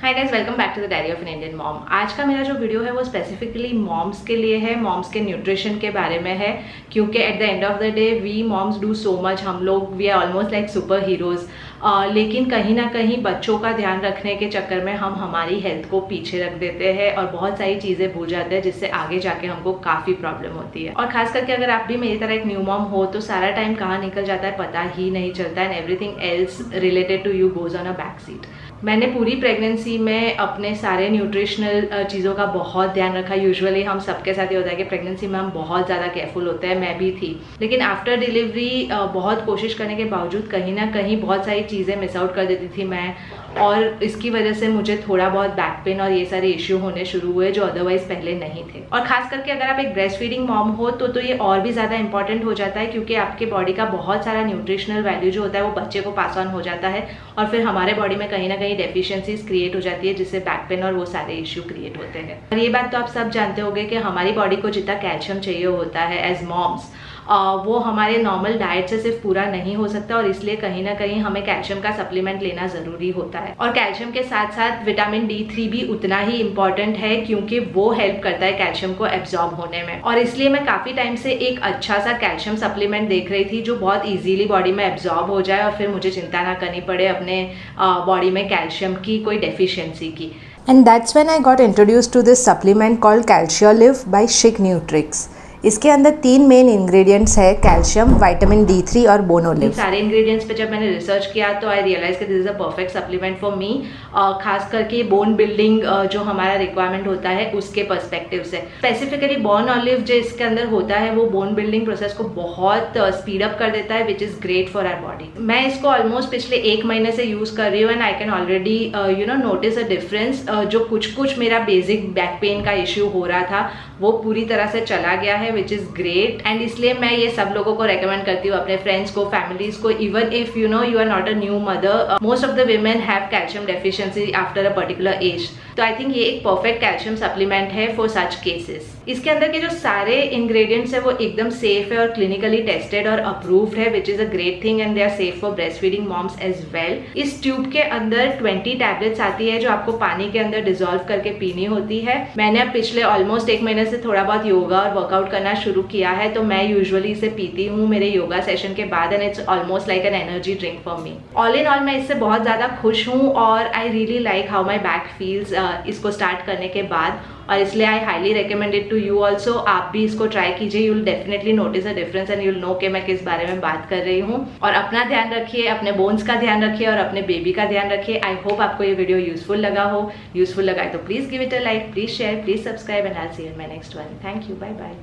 Hi guys, welcome back to the diary of an Indian mom. आज का मेरा जो वीडियो है वो स्पेसिफिकली मॉम्स के लिए है, मॉम्स के न्यूट्रिशन के बारे में है, क्योंकि at the end of the day we moms do so much. हम लोग we are almost like super heroes, लेकिन कहीं ना कहीं बच्चों का ध्यान रखने के चक्कर में हम हमारी हेल्थ को पीछे रख देते हैं और बहुत सारी चीज़ें भूल जाते हैं, जिससे आगे जाके हमको काफ़ी प्रॉब्लम होती है। और खास करके अगर आप भी मेरी तरह एक न्यू मॉम हो तो सारा टाइम कहाँ निकल जाता है पता ही नहीं चलता, and everything else related to you goes on a back seat. मैंने पूरी प्रेगनेंसी में अपने सारे न्यूट्रिशनल चीज़ों का बहुत ध्यान रखा। यूजुअली हम सबके साथ ये होता है कि प्रेगनेंसी में हम बहुत ज़्यादा केयरफुल होते हैं, मैं भी थी, लेकिन आफ्टर डिलीवरी बहुत कोशिश करने के बावजूद कहीं ना कहीं बहुत सारी चीज़ें मिस आउट कर देती थी मैं, और इसकी वजह से मुझे थोड़ा बहुत बैक पेन और ये सारे इश्यू होने शुरू हुए जो अदरवाइज पहले नहीं थे। और खास करके अगर आप एक ब्रेस्ट फीडिंग मॉम हो तो ये और भी ज़्यादा इंपॉर्टेंट हो जाता है, क्योंकि आपके बॉडी का बहुत सारा न्यूट्रिशनल वैल्यू जो होता है वो बच्चे को पास ऑन हो जाता है, और फिर हमारे बॉडी में कहीं ना कहीं डेफिशिएंसीज क्रिएट हो जाती है, जिससे बैक पेन और वो सारे इश्यू क्रिएट होते हैं। और ये बात तो आप सब जानते होंगे कि हमारी बॉडी को जितना कैल्शियम चाहिए होता है एज मॉम्स, वो हमारे नॉर्मल डाइट से सिर्फ पूरा नहीं हो सकता, और इसलिए कहीं ना कहीं हमें कैल्शियम का सप्लीमेंट लेना ज़रूरी होता है। और कैल्शियम के साथ साथ विटामिन D3 भी उतना ही इम्पॉर्टेंट है, क्योंकि वो हेल्प करता है कैल्शियम को एब्जॉर्ब होने में। और इसलिए मैं काफ़ी टाइम से एक अच्छा सा कैल्शियम सप्लीमेंट देख रही थी जो बहुत ईजीली बॉडी में एब्जॉर्ब हो जाए और फिर मुझे चिंता ना करनी पड़े अपने बॉडी में कैल्शियम की कोई डेफिशिएंसी की। And that's when I got introduced to this supplement called Calciolive by Chic Nutrix. इसके अंदर 3 मेन इंग्रेडिएंट्स है, कैल्शियम, विटामिन D3 और बोनोलिव। सारे इंग्रेडिएंट्स पे जब मैंने रिसर्च किया तो आई रियलाइज कि this is a perfect supplement for me, खास करके बोन बिल्डिंग जो हमारा रिक्वायरमेंट होता है उसके पर्सपेक्टिव से। स्पेसिफिकली बोनोलिव जो इसके अंदर होता है वो बोन बिल्डिंग प्रोसेस को बहुत स्पीड अप कर देता है, which is great for our body. मैं इसको ऑलमोस्ट पिछले 1 महीने से यूज कर रही हूँ, and I can already notice a difference. जो कुछ मेरा बेसिक बैक पेन का इश्यू हो रहा था वो पूरी तरह से चला गया है, विच इज ग्रेट। एंड इसलिए मैं ये सब लोगों को रेकमेंड करती हूँ, अपने फ्रेंड्स को, फैमिलीज को, even if you are not a new mother, most of the women have calcium deficiency after a particular age. तो आई थिंक ये एक परफेक्ट कैल्शियम सप्लीमेंट है फॉर सच केसेस। इसके अंदर के जो सारे इंग्रेडिएंट्स है वो एकदम सेफ है और क्लिनिकली टेस्टेड और अप्रूव्ड है, which is a great thing, and they are safe for breast feeding moms as well. इस ट्यूब के अंदर 20 टैबलेट्स आती है जो आपको पानी के अंदर डिसॉल्व करके पीनी होती है। मैंने अब पिछले ऑलमोस्ट 1 महीने से थोड़ा बहुत योगा और वर्कआउट करना शुरू किया है, तो मैं यूजुअली इसे पीती हूँ मेरे योगा सेशन के बाद, and it's almost like an energy drink for me. All in all मैं इससे बहुत ज्यादा खुश हूँ और I really like how my back feels इसको स्टार्ट करने के बाद, और इसलिए I highly recommend it to you also. आप भी इसको ट्राई कीजिए, you will definitely notice a difference and you will know कि मैं किस बारे में बात कर रही हूँ। और अपना ध्यान रखिए, अपने बोन्स का ध्यान रखिए और अपने बेबी का ध्यान रखिए। आई होप आपको ये वीडियो यूजफुल लगा हो। यूजफुल लगा है तो please give it a like, please share, please subscribe, and I will see you in my next one. Thank you, bye bye.